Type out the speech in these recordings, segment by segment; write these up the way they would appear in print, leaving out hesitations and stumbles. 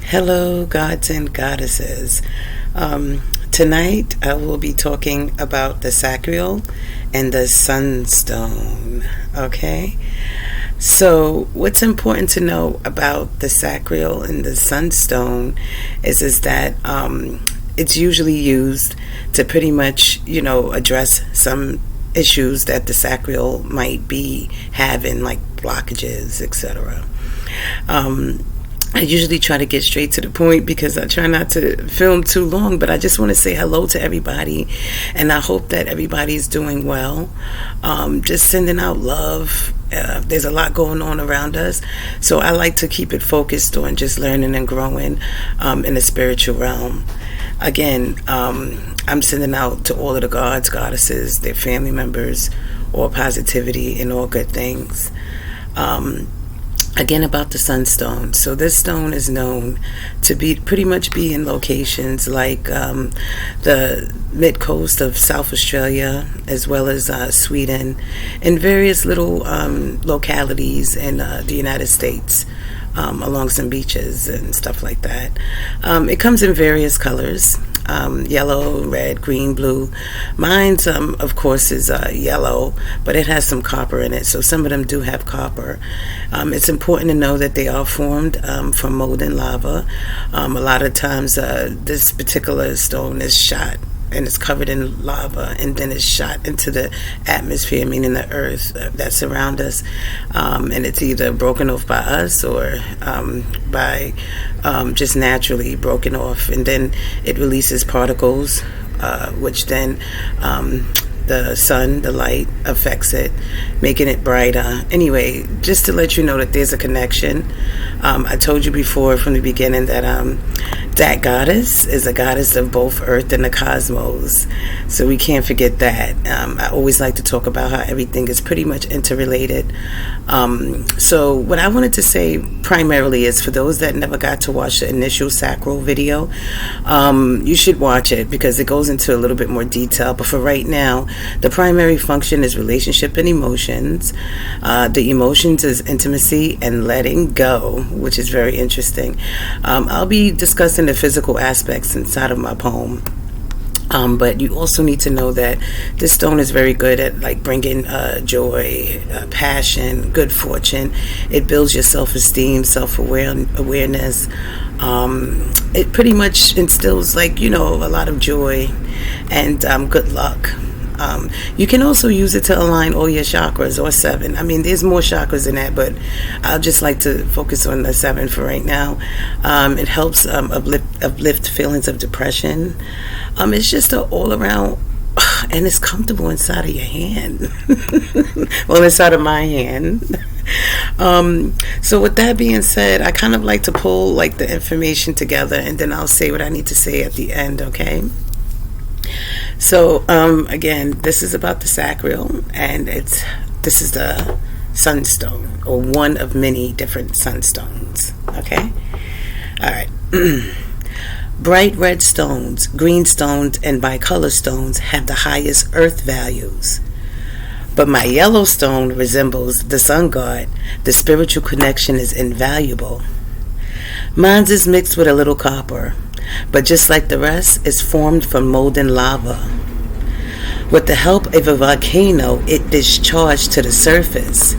Hello, gods and goddesses. Tonight I will be talking about the Sacral and the Sunstone. Okay? So, what's important to know about the Sacral and the Sunstone is that it's usually used to pretty much, address some issues that the sacral might be having, like blockages, etc. I usually try to get straight to the point because I try not to film too long, but I just want to say hello to everybody, and I hope that everybody's doing well. Just sending out love. There's a lot going on around us, so I like to keep it focused on just learning and growing in the spiritual realm. Again, I'm sending out to all of the gods, goddesses, their family members, all positivity and all good things. Again, about the sunstone. So this stone is known to be pretty much be in locations like the mid coast of South Australia, as well as Sweden, and various little localities in the United States. Along some beaches and stuff like that. It comes in various colors, yellow, red, green, blue. Mine's, of course, is yellow, but it has some copper in it, so some of them do have copper. It's important to know that they are formed from molten lava. A lot of times this particular stone is shot and it's covered in lava, and then it's shot into the atmosphere, meaning the earth that surrounds us, and it's either broken off by us or by just naturally broken off, and then it releases particles, which then the sun, the light, affects it, making it brighter. Anyway, just to let you know that there's a connection. I told you before from the beginning that that goddess is a goddess of both Earth and the cosmos. So we can't forget that. I always like to talk about how everything is pretty much interrelated. So what I wanted to say primarily is, for those that never got to watch the initial sacral video, you should watch it because it goes into a little bit more detail. But for right now, the primary function is relationship and emotions. The emotions is intimacy and letting go, which is very interesting. I'll be discussing the physical aspects inside of my poem. But you also need to know that this stone is very good at bringing joy, passion, good fortune. It builds your self-esteem, self-awareness. It pretty much instills a lot of joy and good luck. You can also use it to align all your chakras, or 7. I mean, there's more chakras than that, but I'll just like to focus on the 7 for right now. It helps uplift feelings of depression. It's just an all-around, and it's comfortable inside of your hand. Well, inside of my hand. So with that being said, I kind of like to pull the information together, and then I'll say what I need to say at the end, okay? So again, this is about the sacral, and this is the sunstone, or one of many different sunstones. Okay, all right. Bright red stones, green stones, and bicolor stones have the highest earth values. But my yellow stone resembles the sun god. The spiritual connection is invaluable. Mine is mixed with a little copper, but just like the rest, is formed from molten lava. With the help of a volcano, it discharged to the surface.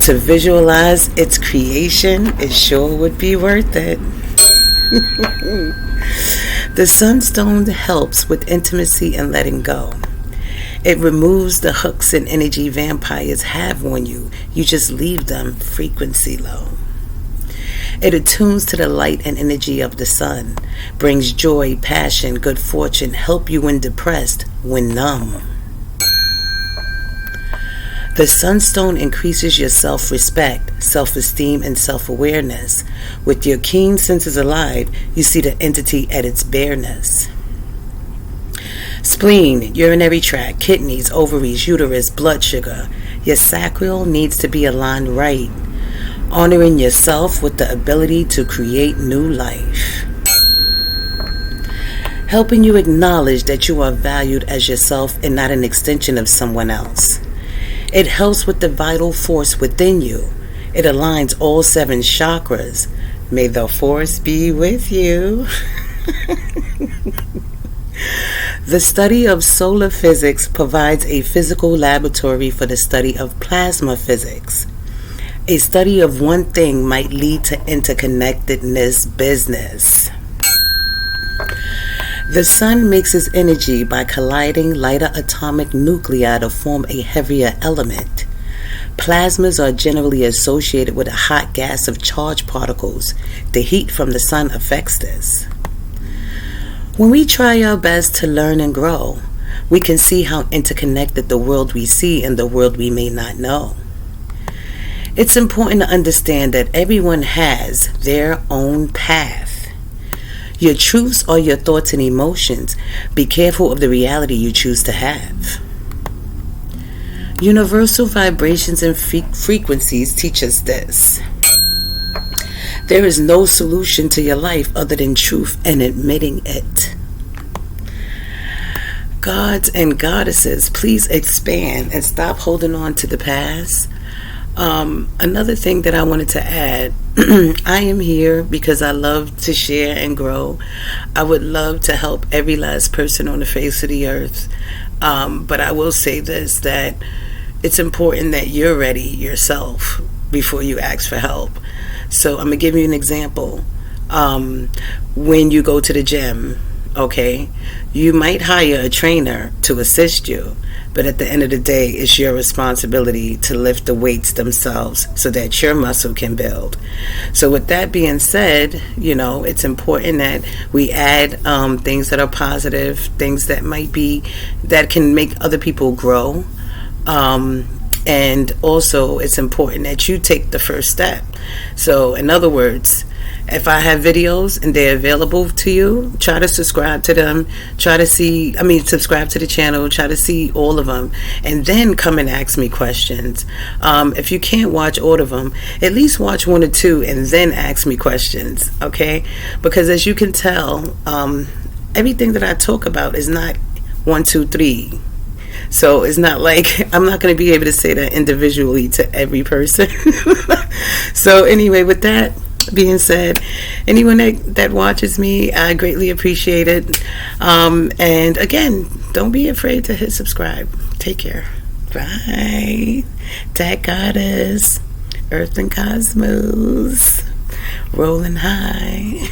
To visualize its creation, it sure would be worth it. The sunstone helps with intimacy and letting go. It removes the hooks and energy vampires have on you. You just leave them frequency low. It attunes to the light and energy of the sun, brings joy, passion, good fortune, help you when depressed, when numb. The sunstone increases your self-respect, self-esteem, and self-awareness. With your keen senses alive, you see the entity at its bareness. Spleen, urinary tract, kidneys, ovaries, uterus, blood sugar. Your sacral needs to be aligned right, honoring yourself with the ability to create new life. Helping you acknowledge that you are valued as yourself and not an extension of someone else. It helps with the vital force within you. It aligns all 7 chakras, May the force be with you. The study of solar physics provides a physical laboratory for the study of plasma physics. A study of one thing might lead to interconnectedness business. The sun makes its energy by colliding lighter atomic nuclei to form a heavier element. Plasmas are generally associated with a hot gas of charged particles. The heat from the sun affects this. When we try our best to learn and grow, we can see how interconnected the world we see and the world we may not know. It's important to understand that everyone has their own path. Your truths are your thoughts and emotions. Be careful of the reality you choose to have. Universal vibrations and frequencies teach us this. There is no solution to your life other than truth and admitting it. Gods and goddesses, please expand and stop holding on to the past. Another thing that I wanted to add, I am here because I love to share and grow. I would love to help every last person on the face of the earth. But I will say this, that it's important that you're ready yourself before you ask for help. So I'm going to give you an example. When you go to the gym, okay, you might hire a trainer to assist you, but at the end of the day, it's your responsibility to lift the weights themselves so that your muscle can build. So with that being said, it's important that we add things that are positive, things that that can make other people grow. And also it's important that you take the first step. So in other words, if I have videos and they're available to you, try to subscribe to them. Subscribe to the channel, try to see all of them, and then come and ask me questions. If you can't watch all of them, at least watch one or two and then ask me questions, okay? Because as you can tell, everything that I talk about is not 1, 2, 3. So it's not like I'm not going to be able to say that individually to every person. So anyway, with that being said, anyone that watches me, I greatly appreciate it. And again, don't be afraid to hit subscribe. Take care. Bye. Tag Goddess, Earth and Cosmos, rolling high.